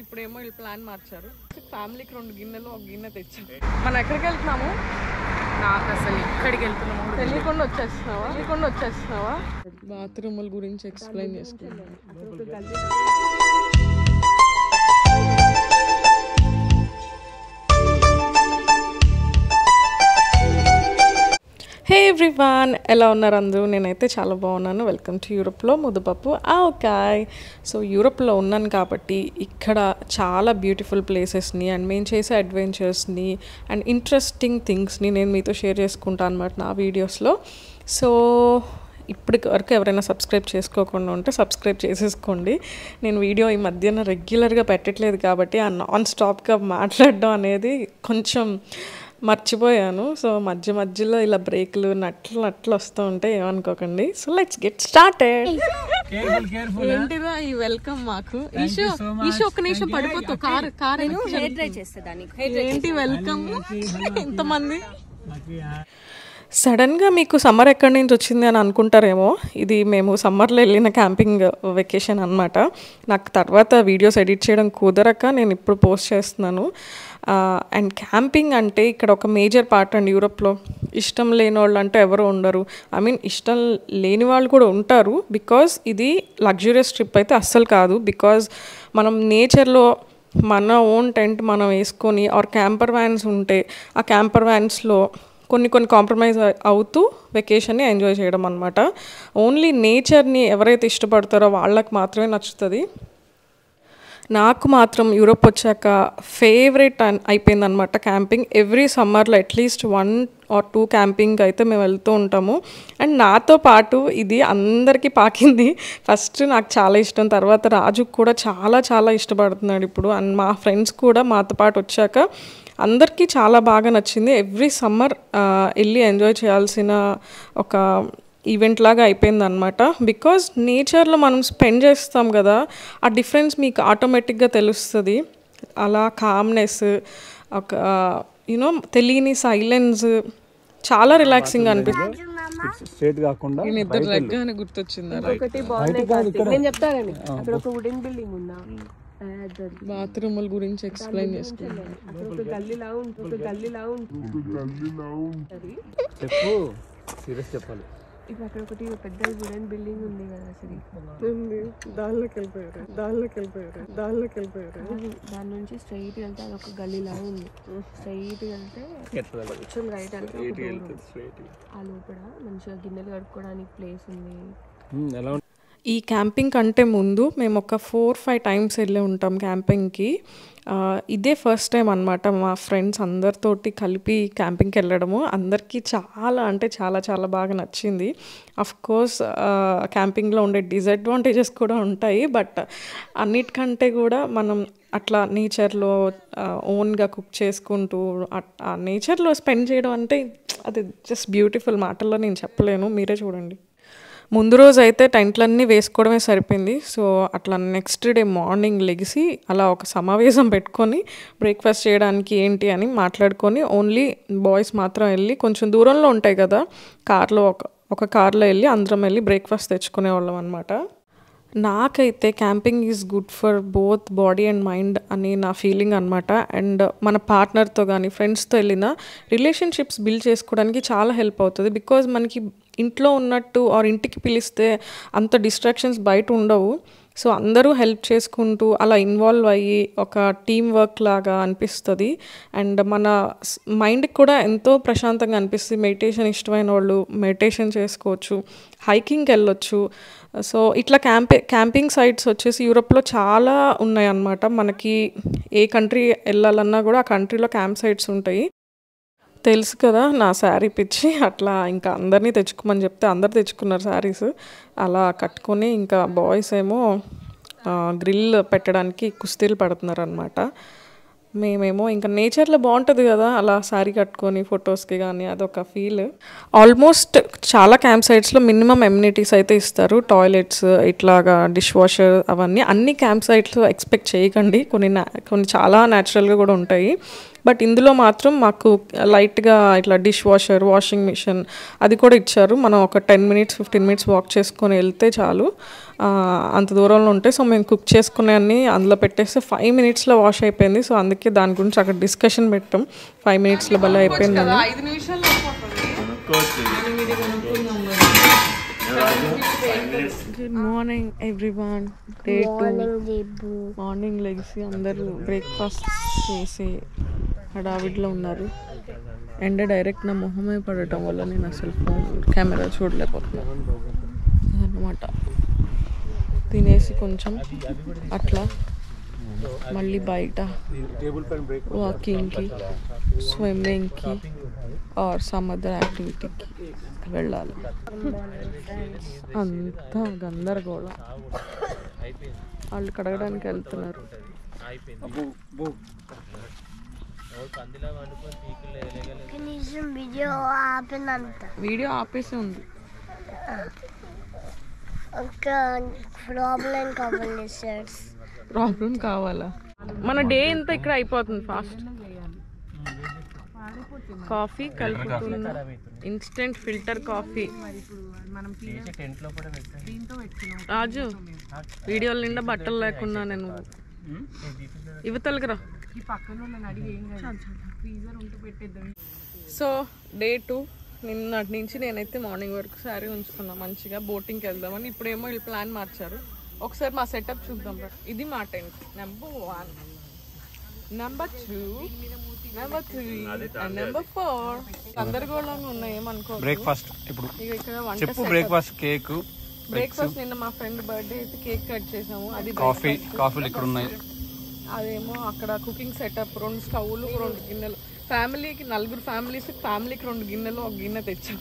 ఇప్పుడేమో వీళ్ళు ప్లాన్ మార్చారు. ఫ్యామిలీకి 2 గిన్నెలు 1 గిన్నె తెచ్చాం. మనం ఎక్కడికి వెళ్తున్నాము? నాకు అసలు ఎక్కడికి వెళ్తున్నాము తెలియకుండా వచ్చేస్తున్నావా? బాత్రూముల గురించి ఎక్స్ప్లెయిన్ చేసుకున్నాను. హే ఎవ్రీవన్, ఎలా ఉన్నారు అందరూ? నేనైతే చాలా బాగున్నాను. వెల్కమ్ టు యూరోప్లో ముద్దపప్పు ఆవకాయ్. సో యూరోప్లో ఉన్నాను కాబట్టి ఇక్కడ చాలా బ్యూటిఫుల్ ప్లేసెస్ని అండ్ మేము చేసే అడ్వెంచర్స్ని అండ్ ఇంట్రెస్టింగ్ థింగ్స్ని నేను మీతో షేర్ చేసుకుంటాను అనమాట నా వీడియోస్లో. సో ఇప్పటి వరకు ఎవరైనా సబ్స్క్రైబ్ చేసుకోకుండా ఉంటే సబ్స్క్రైబ్ చేసేసుకోండి. నేను వీడియో ఈ మధ్యన రెగ్యులర్గా పెట్టట్లేదు కాబట్టి ఆ నాన్ స్టాప్గా మాట్లాడడం అనేది కొంచెం మర్చిపోయాను. సో మధ్యలో ఇలా బ్రేక్లు నట్లు వస్తూ ఉంటాయి, ఏమనుకోకండి. So let's get started. ఏంటిదా ఈ వెల్కమ్ మాకు? ఈషో ఒక్క నిమిషం పడిపోతూ కార్ ఏంటి వెల్కమ్ ఇంతమంది? సడన్గా మీకు సమ్మర్ ఎక్కడి నుంచి వచ్చింది అని అనుకుంటారేమో. ఇది మేము సమ్మర్లో వెళ్ళిన క్యాంపింగ్ వెకేషన్ అనమాట. నాకు తర్వాత వీడియోస్ ఎడిట్ చేయడం కుదరక నేను ఇప్పుడు పోస్ట్ చేస్తున్నాను. అండ్ క్యాంపింగ్ అంటే ఇక్కడ ఒక మేజర్ పార్ట్ అండి యూరోప్లో. ఇష్టం లేని వాళ్ళు అంటే ఎవరు ఉండరు. ఐ మీన్ ఇష్టం లేని వాళ్ళు కూడా ఉంటారు. బికాజ్ ఇది లగ్జూరియస్ ట్రిప్ అయితే అస్సలు కాదు. బికాజ్ మనం నేచర్లో మన ఓన్ టెంట్ మనం వేసుకొని ఆర్ క్యాంపర్ వ్యాన్స్ ఉంటే ఆ క్యాంపర్ వ్యాన్స్లో కొన్ని కాంప్రమైజ్ అవుతూ వెకేషన్ని ఎంజాయ్ చేయడం అనమాట. ఓన్లీ నేచర్ని ఎవరైతే ఇష్టపడతారో వాళ్ళకి మాత్రమే నచ్చుతుంది. నాకు మాత్రం యూరోప్ వచ్చాక ఫేవరెట్ అయిపోయింది అనమాట క్యాంపింగ్. ఎవ్రీ సమ్మర్లో అట్లీస్ట్ 1 or 2 క్యాంపింగ్ అయితే మేము వెళ్తూ ఉంటాము. అండ్ నాతో పాటు ఇది అందరికీ పాకింది. ఫస్ట్ నాకు చాలా ఇష్టం, తర్వాత రాజుకు కూడా చాలా ఇష్టపడుతున్నాడు ఇప్పుడు. అండ్ మా ఫ్రెండ్స్ కూడా మాతో పాటు వచ్చాక అందరికీ చాలా బాగా నచ్చింది. ఎవ్రీ సమ్మర్ వెళ్ళి ఎంజాయ్ చేయాల్సిన ఒక ఈవెంట్ లాగా అయిపోయింది అనమాట. బికాజ్ నేచర్లో మనం స్పెండ్ చేస్తాం కదా, ఆ డిఫరెన్స్ మీకు ఆటోమేటిక్గా తెలుస్తుంది. అలా కామ్నెస్, ఒక యూనో తెలియని సైలెన్స్, చాలా రిలాక్సింగ్ అనిపిస్తుంది. గుర్తొచ్చింది బాత్రూముల గురించి ఎక్స్ప్లెయిన్ చేసుకున్నాను. చెప్పాలి. ఇప్పుడు అక్కడ ఒకటి పెద్ద వుడెన్ బిల్డింగ్ ఉంది కదా, దానిలోకి వెళ్ళిపోయారు. దాని నుంచి స్ట్రైట్ వెళ్తే అది ఒక గల్లీ లాగా ఉంది. స్ట్రైట్ వెళ్తే కొంచెం రైట్ వెళ్తే ఆ లోపల మంచిగా గిన్నెలు కడుక్కోవడానికి ప్లేస్ ఉంది. ఈ క్యాంపింగ్ కంటే ముందు మేము ఒక 4-5 టైమ్స్ వెళ్ళి ఉంటాం క్యాంపింగ్కి. ఇదే ఫస్ట్ టైం అనమాట మా ఫ్రెండ్స్ అందరితోటి కలిపి క్యాంపింగ్కి వెళ్ళడము. అందరికీ చాలా అంటే చాలా బాగా నచ్చింది. అఫ్కోర్స్ క్యాంపింగ్లో ఉండే డిసడ్వాంటేజెస్ కూడా ఉంటాయి, బట్ అన్నిటికంటే కూడా మనం అట్లా నేచర్లో ఓన్గా కుక్ చేసుకుంటూ ఆ నేచర్లో స్పెండ్ చేయడం అంటే అది జస్ట్ బ్యూటిఫుల్. మాటల్లో నేను చెప్పలేను, మీరే చూడండి. ముందు రోజు అయితే టెంట్లన్నీ వేసుకోవడమే సరిపోయింది. సో అట్లా నెక్స్ట్ డే మార్నింగ్ లెగిసి అలా ఒక సమావేశం పెట్టుకొని బ్రేక్ఫాస్ట్ చేయడానికి ఏంటి అని మాట్లాడుకొని ఓన్లీ బాయ్స్ మాత్రం వెళ్ళి, కొంచెం దూరంలో ఉంటాయి కదా కార్లో, ఒక కార్లో వెళ్ళి అందరం వెళ్ళి బ్రేక్ఫాస్ట్ తెచ్చుకునే వాళ్ళం అనమాట. నాకైతే camping is good for both body and mind అని నా ఫీలింగ్ అనమాట. అండ్ మన పార్ట్నర్తో కానీ ఫ్రెండ్స్తో వెళ్ళిన రిలేషన్షిప్స్ బిల్డ్ చేసుకోవడానికి చాలా హెల్ప్ అవుతుంది. బికాజ్ మనకి ఇంట్లో ఉన్నట్టు ఆర్ ఇంటికి పిలిస్తే అంత డిస్ట్రాక్షన్స్ బయట ఉండవు. సో అందరూ హెల్ప్ చేసుకుంటూ అలా ఇన్వాల్వ్ అయ్యి ఒక టీం వర్క్ లాగా అనిపిస్తుంది. అండ్ మన మైండ్కి కూడా ఎంతో ప్రశాంతంగా అనిపిస్తుంది. మెడిటేషన్ ఇష్టమైన వాళ్ళు మెడిటేషన్ చేసుకోవచ్చు, హైకింగ్కి వెళ్ళొచ్చు. సో ఇట్లా క్యాంపింగ్ సైట్స్ వచ్చేసి యూరోప్లో చాలా ఉన్నాయి అన్నమాట. మనకి ఏ కంట్రీ వెళ్ళాలన్నా కూడా ఆ కంట్రీలో క్యాంప్ సైట్స్ ఉంటాయి. తెలుసు కదా నా శారీ పిచ్చి, అట్లా ఇంకా అందరినీ తెచ్చుకోమని చెప్తే అందరు తెచ్చుకున్నారు శారీస్. అలా కట్టుకొని ఇంకా బాయ్స్ ఏమో గ్రిల్ పెట్టడానికి కుస్తీలు పడుతున్నారు అనమాట. మేమేమో ఇంకా నేచర్లో బాగుంటుంది కదా అలా శారీ కట్టుకొని ఫొటోస్కి కానీ, అదొక ఫీల్. ఆల్మోస్ట్ చాలా క్యాంప్ సైట్స్లో మినిమం ఎమ్యూనిటీస్ అయితే ఇస్తారు. టాయిలెట్స్, ఇట్లాగా డిష్ వాషర్, అవన్నీ అన్ని క్యాంప్ సైట్స్లో ఎక్స్పెక్ట్ చేయకండి. కొన్ని చాలా న్యాచురల్గా కూడా ఉంటాయి. బట్ ఇందులో మాత్రం మాకు లైట్గా ఇట్లా డిష్ వాషర్, వాషింగ్ మిషన్ అది కూడా ఇచ్చారు. మనం ఒక 10 minutes 15 minutes వాక్ చేసుకొని వెళ్తే చాలు, అంత దూరంలో ఉంటాయి. సో మేము కుక్ చేసుకునే అన్ని అందులో పెట్టేస్తే 5 minutesలో వాష్ అయిపోయింది. సో అందుకే దాని గురించి అక్కడ డిస్కషన్ పెట్టాం, 5 minutesలో భలే అయిపోయిందని. 5 నిమిషాల్లో good morning everyone. Day 2 morning లెగిసి అందరూ బ్రేక్ఫాస్ట్ చేసి హడావిడిలో ఉన్నారు. ఎండ డైరెక్ట్ నా మొహమే పడటం వల్ల నేను అసలు ఫోన్ కెమెరా చూడలేకపోతున్నాను అదనమాట. తినేసి కొంచెం అట్లా మళ్ళీ బయట వాకింగ్కి, స్విమ్మింగ్కి ఆర్ సమ్ అదర్ యాక్టివిటీకి వెళ్ళాలి. అంతా గందరగోళం. వాళ్ళు కడగడానికి వెళ్తున్నారు. వీడియో ఆపేసి ఉంది. ప్రాబ్లం కావాలా? మన డే ఎంత ఇక్కడ అయిపోతుంది ఫాస్ట్. కాఫీ కలుపుతున్నా, ఇన్స్టెంట్ ఫిల్టర్ కాఫీ. రాజు వీడియోల నిండా బట్టలు లేకున్నా నేను ఇవతలకి రా. సో డే 2 నిన్నటి నుంచి నేనైతే మార్నింగ్ వరకు శారీ ఉంచుకున్నా మంచిగా బోటింగ్కి వెళ్దామని. ఇప్పుడేమో వీళ్ళు ప్లాన్ మార్చారు. ఒకసారి మా సెటప్ చూద్దాం. ఇది మా tent number 1, number 2, number 3 and number 4. గందరగోళంగా ఉన్నాయి, ఏమనుకో. బ్రేక్ఫాస్ట్ ఇప్పుడు ఇక్కడ వంట చెప్పు. Breakfast cake. బ్రేక్ఫాస్ట్ నిన్న మా ఫ్రెండ్ బర్త్డే అయితే కేక్ కట్ చేసాము. అది కాఫీలు ఇక్కడ ఉన్నాయి. అదేమో అక్కడ కుకింగ్ సెటప్, 2 స్టవ్లు, 2 గిన్నెలు. ఫ్యామిలీకి 4 ఫ్యామిలీకి 2 గిన్నెలు, 1 గిన్నె తెచ్చాం.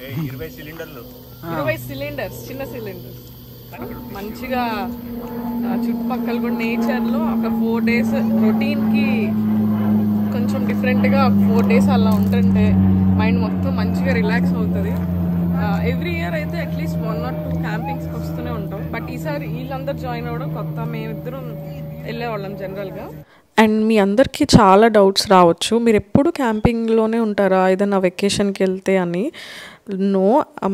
20 సిలిండర్స్, చిన్న సిలిండర్స్. మంచిగా చుట్టుపక్కల కూడా నేచర్లో ఒక 4 days రొటీన్కి కొంచెం డిఫరెంట్గా 4 days అలా ఉంటుంటే మైండ్ మొత్తం మంచిగా రిలాక్స్ అవుతుంది. ఎవ్రీ ఇయర్ అయితే అట్లీస్ట్ 1 or 2 క్యాంపింగ్స్కి వస్తూనే ఉంటాం. బట్ ఈసారి వీళ్ళందరూ జాయిన్ అవ్వడం కొత్త. మేమిద్దరం వెళ్ళేవాళ్ళం జనరల్గా. అండ్ మీ అందరికీ చాలా డౌట్స్ రావచ్చు, మీరు ఎప్పుడు క్యాంపింగ్లోనే ఉంటారా ఏదైనా వెకేషన్కి వెళ్తే అని. నో,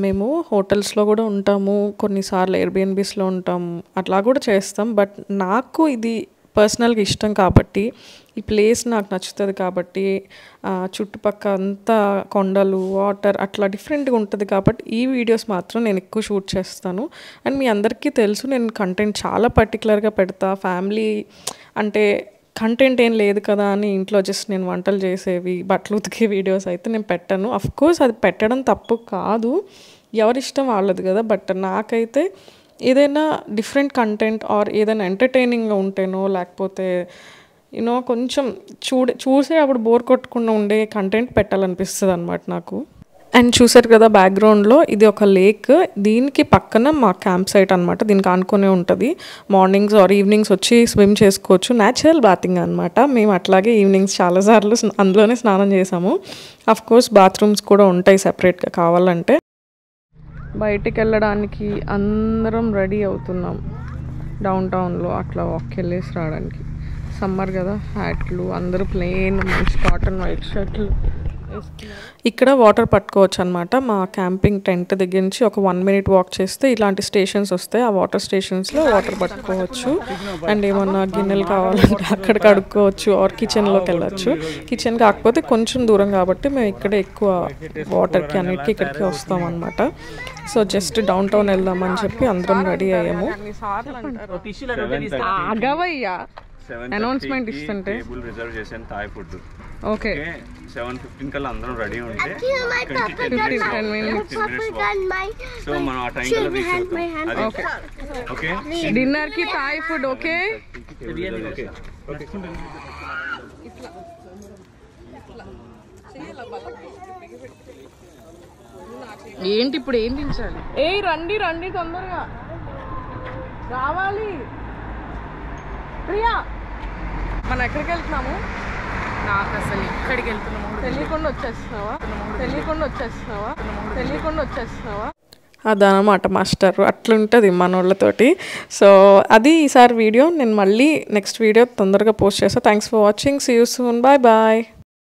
మేము హోటల్స్లో కూడా ఉంటాము, కొన్నిసార్లు ఎయిర్బిఎన్బీస్లో ఉంటాము, అట్లా కూడా చేస్తాం. బట్ నాకు ఇది పర్సనల్గా ఇష్టం కాబట్టి, ఈ ప్లేస్ నాకు నచ్చుతుంది కాబట్టి, చుట్టుపక్కల అంతా కొండలు, వాటర్ అట్లా డిఫరెంట్గా ఉంటుంది కాబట్టి ఈ వీడియోస్ మాత్రం నేను ఎక్కువ షూట్ చేస్తాను. అండ్ మీ అందరికీ తెలుసు నేను కంటెంట్ చాలా పర్టికులర్గా పెడతా. ఫ్యామిలీ అంటే కంటెంట్ ఏం లేదు కదా అని ఇంట్లో జస్ట్ నేను వంటలు చేసేవి, బట్టలు ఉతికే వీడియోస్ అయితే నేను పెట్టాను. అఫ్కోర్స్ అది పెట్టడం తప్పు కాదు, ఎవరిష్టం వాళ్ళది కదా. బట్ నాకైతే ఏదైనా డిఫరెంట్ కంటెంట్ ఆర్ ఏదైనా ఎంటర్టైనింగ్గా ఉంటేనో, లేకపోతే యూనో కొంచెం చూసే అప్పుడు బోర్ కొట్టకుండా ఉండే కంటెంట్ పెట్టాలనిపిస్తుంది అనమాట నాకు. అండ్ చూసారు కదా బ్యాక్గ్రౌండ్లో ఇది ఒక లేక్, దీనికి పక్కన మా క్యాంప్ సైట్ అనమాట. దీనికి ఆనుకునే ఉంటుంది. మార్నింగ్స్ ఆర్ ఈవినింగ్స్ వచ్చి స్విమ్ చేసుకోవచ్చు, న్యాచురల్ బాతింగ్ అనమాట. మేము అట్లాగే ఈవినింగ్స్ చాలాసార్లు అందులోనే స్నానం చేసాము. అఫ్కోర్స్ బాత్రూమ్స్ కూడా ఉంటాయి సెపరేట్గా కావాలంటే. బయటికి వెళ్ళడానికి అందరం రెడీ అవుతున్నాం డౌన్ టౌన్లో అట్లా వాక్కి వెళ్ళేసి రావడానికి. సమ్మర్ కదా, హ్యాట్లు, అందరూ ప్లెయిన్ మంచి కాటన్ వైట్ షర్ట్లు. ఇక్కడ వాటర్ పట్టుకోవచ్చు అనమాట. మా క్యాంపింగ్ టెంట్ దగ్గర నుంచి ఒక 1 minute వాక్ చేస్తే ఇలాంటి స్టేషన్స్ వస్తాయి. ఆ వాటర్ స్టేషన్స్లో వాటర్ పట్టుకోవచ్చు. అండ్ ఏమన్నా గిన్నెలు కావాలంటే అక్కడ కడుక్కోవచ్చు ఆర్ కిచెన్లోకి వెళ్ళచ్చు. కిచెన్ కాకపోతే కొంచెం దూరం కాబట్టి మేము ఇక్కడ ఎక్కువ వాటర్కి అన్నిటికీ ఇక్కడికి వస్తాం అనమాట. సో జస్ట్ డౌన్ టౌన్ వెళ్దామని చెప్పి అందరం రెడీ అయ్యాము. ఆగవయ్యా అనౌన్స్మెంట్ ఇస్తుంటే. ఓకే 7:15 కల్లా అందరం రెడీ ఉంటే 10 minutes. సో మనం ఆ టైం కల్లా రీచ్ అవుతాం. Okay okay. డిన్నర్ కి థాయ్ ఫుడ్. Okay okay. ఏంటి ఇప్పుడు ఏం తించాలి? ఏయ్ రండి రండి తొందరగా రావాలి. ప్రియా మనం ఎక్కడికి వెళ్తున్నాము? నాకు అసలు ఎక్కడికి వెళ్తున్నాము తెలియకుండా వచ్చేస్తున్నావా? అదనమాట మాస్టర్, అట్లుంటుంది మనోళ్ళతోటి. సో అది ఈసారి వీడియో. నేను మళ్ళీ నెక్స్ట్ వీడియో తొందరగా పోస్ట్ చేస్తాను. Thanks for watching. See you soon. Bye bye.